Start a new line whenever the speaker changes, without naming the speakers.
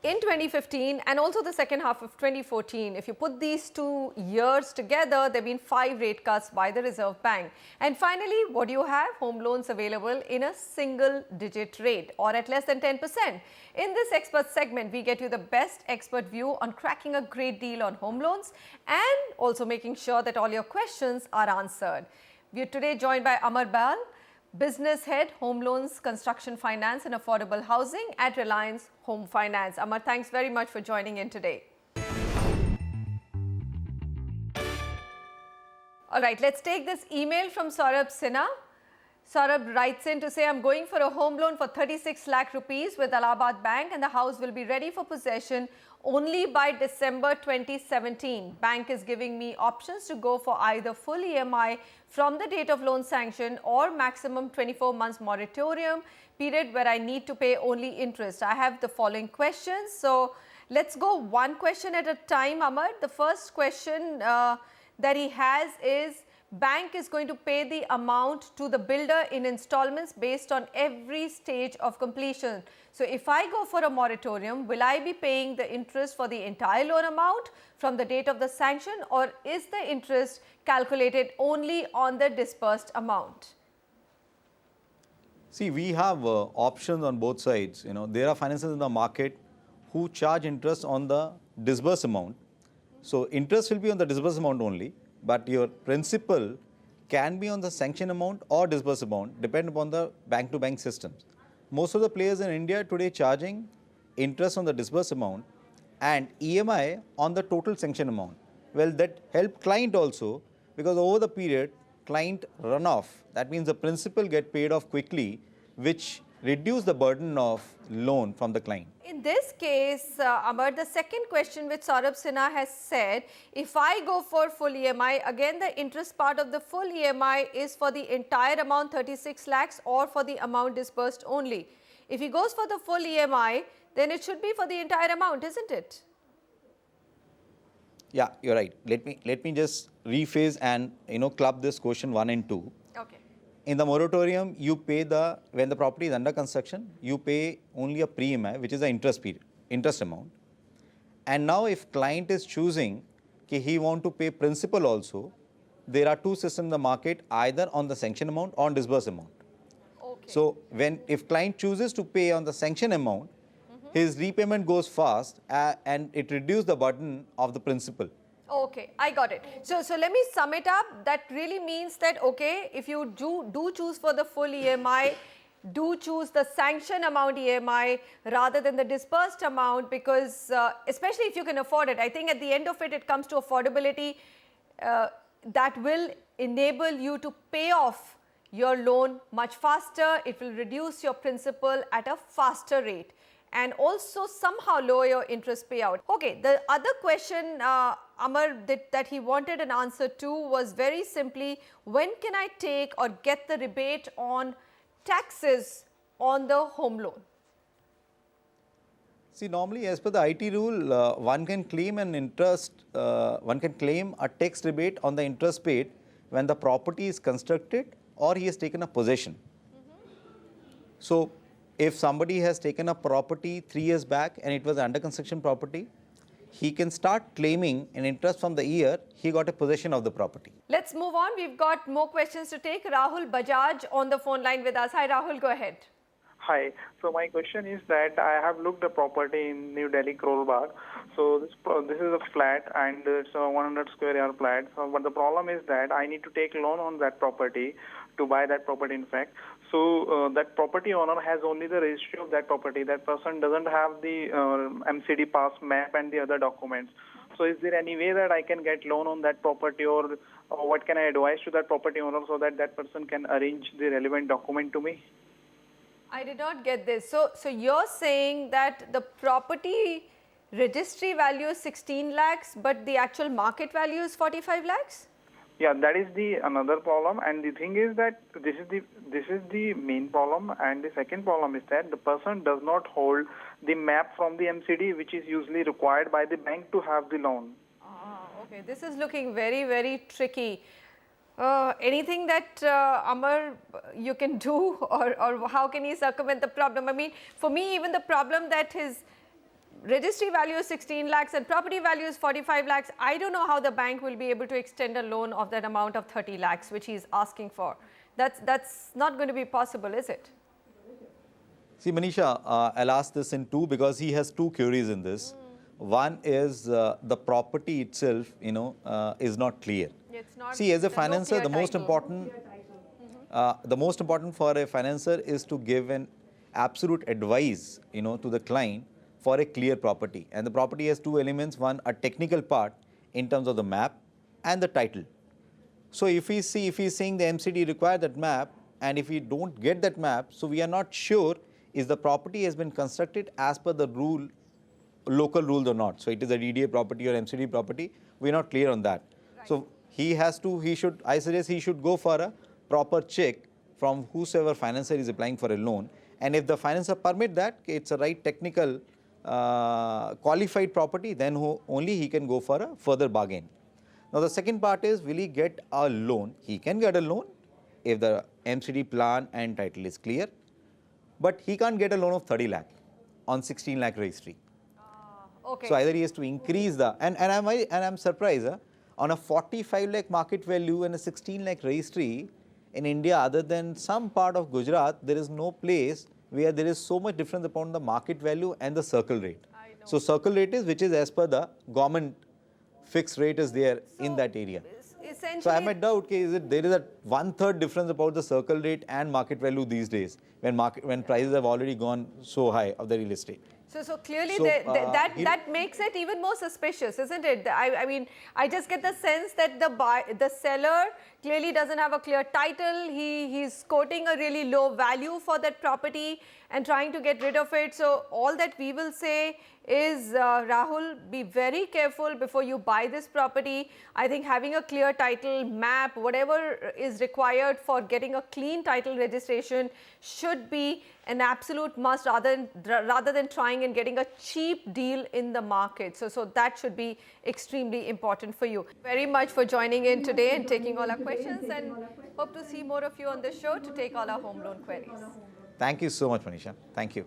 in 2015 and also the second half of 2014, if you put these 2 years together, there have been 5 rate cuts by the Reserve Bank. And finally, what do you have? Home loans available in a single digit rate or at less than 10%. In this expert segment, we get you the best expert view on cracking a great deal on home loans and also making sure that all your questions are answered. We are today joined by Amar Bal, Business Head, Home Loans, Construction Finance and Affordable Housing at Reliance Home Finance. Amar, thanks very much for joining in today. All right, let's take this email from Saurabh Sinha. Saurabh writes in to say, I'm going for a home loan for 36 lakh rupees with Allahabad Bank and the house will be ready for possession only by December 2017. Bank is giving me options to go for either full EMI from the date of loan sanction or maximum 24 months moratorium period where I need to pay only interest. I have the following questions. So let's go one question at a time, Amar. The first question that he has is, bank is going to pay the amount to the builder in installments based on every stage of completion. So if I go for a moratorium, will I be paying the interest for the entire loan amount from the date of the sanction, or is the interest calculated only on the disbursed amount?
See, we have options on both sides. There are financiers in the market who charge interest on the disbursed amount. So interest will be on the disbursed amount only, but your principal can be on the sanction amount or disbursed amount, depending upon the bank-to-bank systems. Most of the players in India today charging interest on the disbursed amount and EMI on the total sanction amount. Well, that help client also, because over the period, client run off. That means the principal get paid off quickly, which reduce the burden of loan from the client.
In this case, Amar, the second question which Saurabh Sinha has said, if I go for full EMI, again the interest part of the full EMI is for the entire amount 36 lakhs or for the amount disbursed only. If he goes for the full EMI, then it should be for the entire amount, isn't it?
Yeah, you're right. Let me just rephrase and club this question 1 and 2.
Okay.
In the moratorium, you pay when the property is under construction, you pay only a pre-EMI, which is the interest amount. And now if client is choosing he want to pay principal also, there are 2 systems in the market, either on the sanction amount or on disbursed amount.
Okay.
So if client chooses to pay on the sanction amount, his repayment goes fast and it reduces the burden of the principal.
Okay, I got it. So let me sum it up. That really means that, okay, if you do choose for the full EMI, do choose the sanction amount EMI rather than the disbursed amount, because especially if you can afford it. I think at the end of it, it comes to affordability that will enable you to pay off your loan much faster. It will reduce your principal at a faster rate and also somehow lower your interest payout. Okay, the other question, Amar, that he wanted an answer to was very simply, when can I take or get the rebate on taxes on the home loan?
See, normally as per the IT rule, one can claim a tax rebate on the interest paid when the property is constructed or he has taken a possession. So, if somebody has taken a property 3 years back and it was under construction property, he can start claiming an interest from the year he got a possession of the property.
Let's move on. We've got more questions to take. Rahul Bajaj on the phone line with us. Hi Rahul, go ahead.
Hi. So my question is that I have looked the property in New Delhi, Karol Bagh. So this is a flat and it's a 100 square yard flat. So, but the problem is that I need to take loan on that property to buy that property in fact. So that property owner has only the registry of that property. That person doesn't have the MCD pass map and the other documents. So is there any way that I can get loan on that property, or what can I advise to that property owner so that that person can arrange the relevant document to me?
I did not get this. So you're saying that the property registry value is 16 lakhs, but the actual market value is 45 lakhs?
Yeah, that is the another problem, and the thing is that this is the main problem, and the second problem is that the person does not hold the map from the MCD, which is usually required by the bank to have the loan.
Okay, this is looking very, very tricky. Anything that Amar you can do, or how can he circumvent the problem? I mean, for me, even the problem that his registry value is 16 lakhs and property value is 45 lakhs, I don't know how the bank will be able to extend a loan of that amount of 30 lakhs which he is asking for. That's not going to be possible, is it?
See, Manisha, I'll ask this in two because he has two queries in this. One is the property itself, is not clear.
It's not,
See, as a
there's no
financer,
clear
the most
title.
important for a financer is to give an absolute advice, to the client for a clear property. And the property has two elements: one, a technical part in terms of the map, and the title. So if he's saying the MCD require that map, and if we don't get that map, so we are not sure is the property has been constructed as per the local rules or not. So it is a DDA property or MCD property. We're not clear on that. Right. So I suggest he should go for a proper check from whosoever financer is applying for a loan. And if the financer permit that, it's a right technical qualified property, then only he can go for a further bargain. Now the second part is, will he get a loan? He can get a loan if the MCD plan and title is clear, but he can't get a loan of 30 lakh on 16 lakh registry.
Okay.
So either he has to increase and I'm surprised, on a 45 lakh market value and a 16 lakh registry in India, other than some part of Gujarat, there is no place where there is so much difference upon the market value and the circle rate. So circle rate is which is as per the government fixed rate is there in that area. So I am at doubt, there is a 1/3 difference about the circle rate and market value these days when prices have already gone so high of the real estate.
So clearly that makes it even more suspicious, isn't it? I mean, I just get the sense that the seller clearly doesn't have a clear title. He's quoting a really low value for that property and trying to get rid of it. So all that we will say is, Rahul, be very careful before you buy this property. I think having a clear title, map, whatever is required for getting a clean title registration should be an absolute must rather than trying and getting a cheap deal in the market. So that should be extremely important for you. Very much for joining in today and taking all our questions, and hope to see more of you on the show to take all our home loan queries.
Thank you so much, Manisha. Thank you.